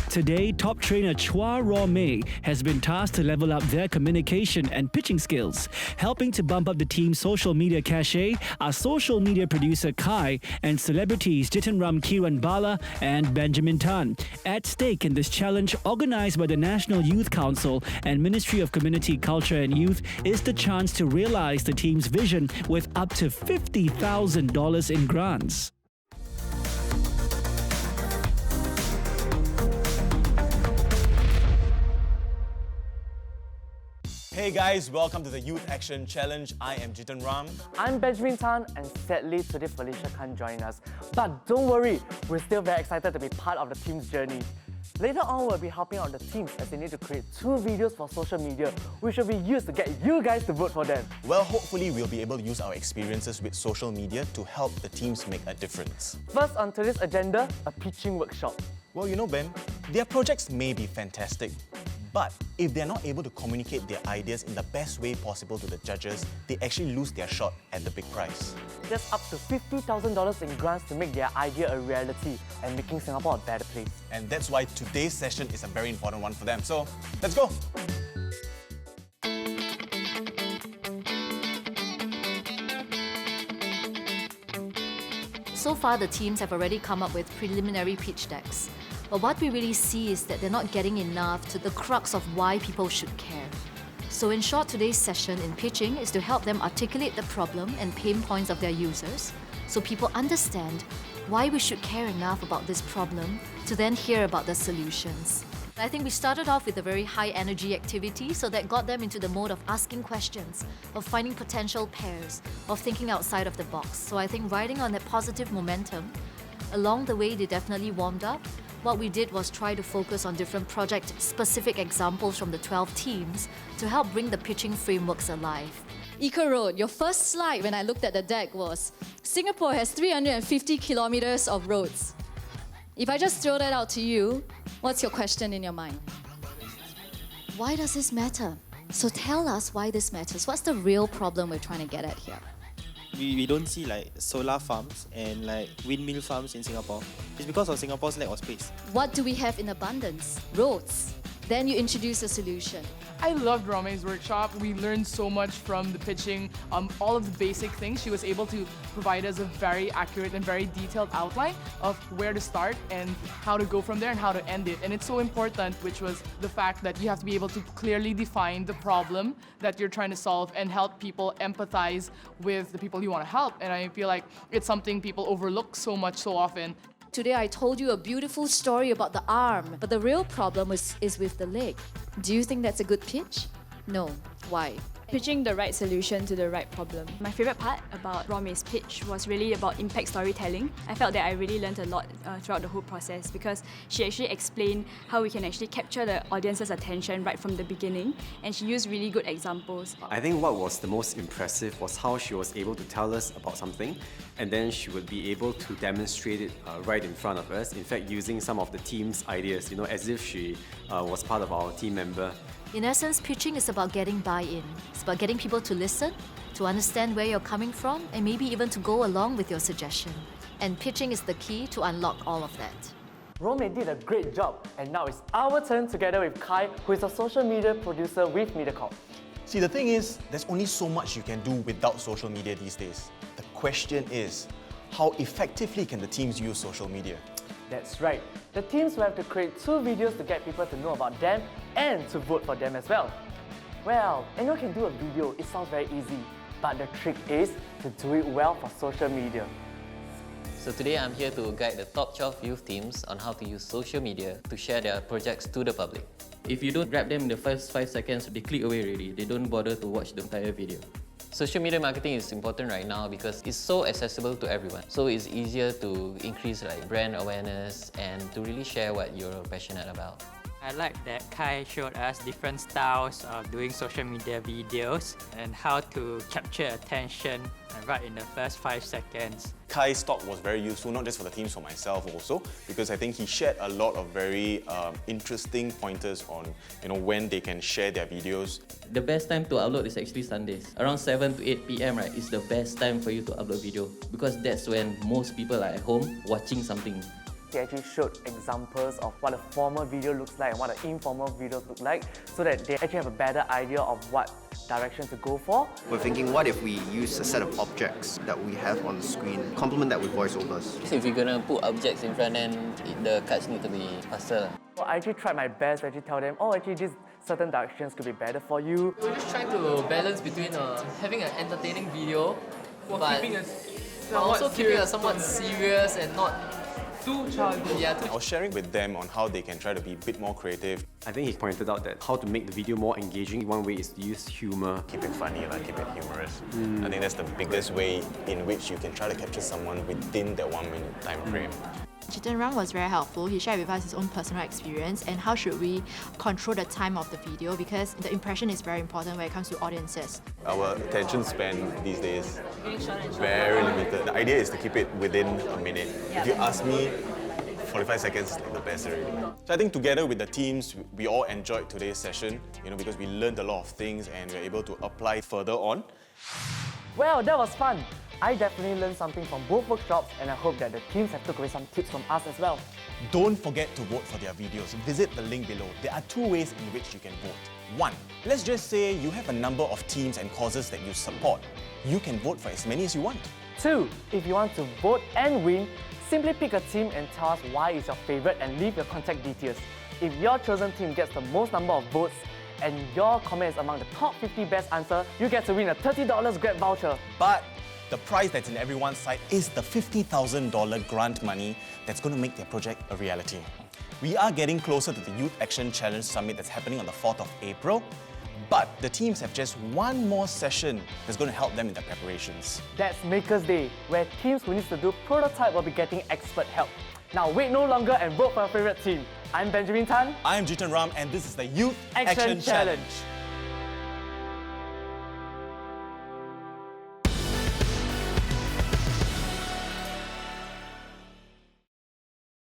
Today, top trainer Chua Raw Mei has been tasked to level up their communication and pitching skills. Helping to bump up the team's social media cachet are social media producer Kai and celebrities Jitanram Kiran Bala and Benjamin Tan. At stake in this challenge, organized by the National Youth Council and Ministry of Community, Culture and Youth, is the chance to realize the team's vision with up to $50,000 in grants. Hey guys, welcome to the Youth Action Challenge. I am Jitan Ram. I'm Benjamin Tan, and sadly today Felicia can't join us. But don't worry, we're still very excited to be part of the team's journey. Later on, we'll be helping out the teams as they need to create 2 videos for social media, which will be used to get you guys to vote for them. Well, hopefully we'll be able to use our experiences with social media to help the teams make a difference. First on today's agenda, a pitching workshop. Well, you know, Ben, their projects may be fantastic, but if they're not able to communicate their ideas in the best way possible to the judges, they actually lose their shot at the big prize. There's up to $50,000 in grants to make their idea a reality and making Singapore a better place. And that's why today's session is a very important one for them. So, let's go! So far, the teams have already come up with preliminary pitch decks. But what we really see is that they're not getting enough to the crux of why people should care. So in short, today's session in pitching is to help them articulate the problem and pain points of their users so people understand why we should care enough about this problem to then hear about the solutions. I think we started off with a very high energy activity, so that got them into the mode of asking questions, of finding potential pairs, of thinking outside of the box. So I think riding on that positive momentum, along the way they definitely warmed up. What we did was try to focus on different project-specific examples from the 12 teams to help bring the pitching frameworks alive. Eco Road, your first slide when I looked at the deck was Singapore has 350 kilometers of roads. If I just throw that out to you, what's your question in your mind? Why does this matter? So tell us why this matters. What's the real problem we're trying to get at here? We don't see like solar farms and like windmill farms in Singapore. It's because of Singapore's lack of space. What do we have in abundance? Roads. Then you introduce a solution. I loved Rome's workshop. We learned so much from the pitching, all of the basic things. She was able to provide us a very accurate and very detailed outline of where to start and how to go from there and how to end it. And it's so important, which was the fact that you have to be able to clearly define the problem that you're trying to solve and help people empathize with the people you want to help. And I feel like it's something people overlook so much so often. Today I told you a beautiful story about the arm, but the real problem is with the leg. Do you think that's a good pitch? No. Why? Pitching the right solution to the right problem. My favourite part about Rome's pitch was really about impact storytelling. I felt that I really learned a lot throughout the whole process because she actually explained how we can actually capture the audience's attention right from the beginning, and she used really good examples. I think what was the most impressive was how she was able to tell us about something and then she would be able to demonstrate it right in front of us, in fact using some of the team's ideas, as if she was part of our team member. In essence, pitching is about getting buy-in. It's about getting people to listen, to understand where you're coming from, and maybe even to go along with your suggestion. And pitching is the key to unlock all of that. Rome did a great job, and now it's our turn together with Kai, who is a social media producer with MediaCorp. See, the thing is, there's only so much you can do without social media these days. The question is, how effectively can the teams use social media? That's right. The teams will have to create 2 videos to get people to know about them and to vote for them as well. Well, anyone can do a video, it sounds very easy. But the trick is to do it well for social media. So today I'm here to guide the top 12 youth teams on how to use social media to share their projects to the public. If you don't grab them in the first 5 seconds, they click away already. They don't bother to watch the entire video. Social media marketing is important right now because it's so accessible to everyone. So it's easier to increase brand awareness and to really share what you're passionate about. I like that Kai showed us different styles of doing social media videos and how to capture attention right in the first 5 seconds. Kai's talk was very useful, not just for the teams, for myself also, because I think he shared a lot of very interesting pointers on when they can share their videos. The best time to upload is actually Sundays. Around 7 to 8 p.m. is the best time for you to upload video because that's when most people are at home watching something. He actually showed examples of what a formal video looks like and what an informal videos look like, so that they actually have a better idea of what direction to go for. We're thinking, what if we use a set of objects that we have on the screen, complement that with voiceovers? If you're gonna put objects in front, then the cuts need to be faster. So I actually tried my best to actually tell them, oh, actually these certain directions could be better for you. We're just trying to balance between having an entertaining video, but also keeping it somewhat serious and not too childish. Yeah, I was sharing with them on how they can try to be a bit more creative. I think he pointed out that how to make the video more engaging. One way is to use humor. Keep it funny, keep it humorous. I think that's the biggest way in which you can try to capture someone within that 1 minute time frame. Jiten Ram was very helpful. He shared with us his own personal experience and how should we control the time of the video, because the impression is very important when it comes to audiences. Our attention span these days very limited. The idea is to keep it within a minute. If you ask me, 45 seconds is the best already. So I think together with the teams, we all enjoyed today's session, because we learned a lot of things and we're able to apply further on. Well, that was fun. I definitely learned something from both workshops, and I hope that the teams have took away some tips from us as well. Don't forget to vote for their videos. Visit the link below. There are 2 ways in which you can vote. 1, let's just say you have a number of teams and causes that you support. You can vote for as many as you want. 2, if you want to vote and win, simply pick a team and tell us why it's your favorite and leave your contact details. If your chosen team gets the most number of votes and your comment is among the top 50 best answer, you get to win a $30 Grab voucher. But the prize that's in everyone's sight is the $50,000 grant money that's going to make their project a reality. We are getting closer to the Youth Action Challenge Summit that's happening on the 4th of April, but the teams have just one more session that's going to help them in their preparations. That's Makers Day, where teams who need to do prototype will be getting expert help. Now wait no longer and vote for your favorite team. I'm Benjamin Tan. I'm Jiten Ram, and this is the Youth Action Challenge.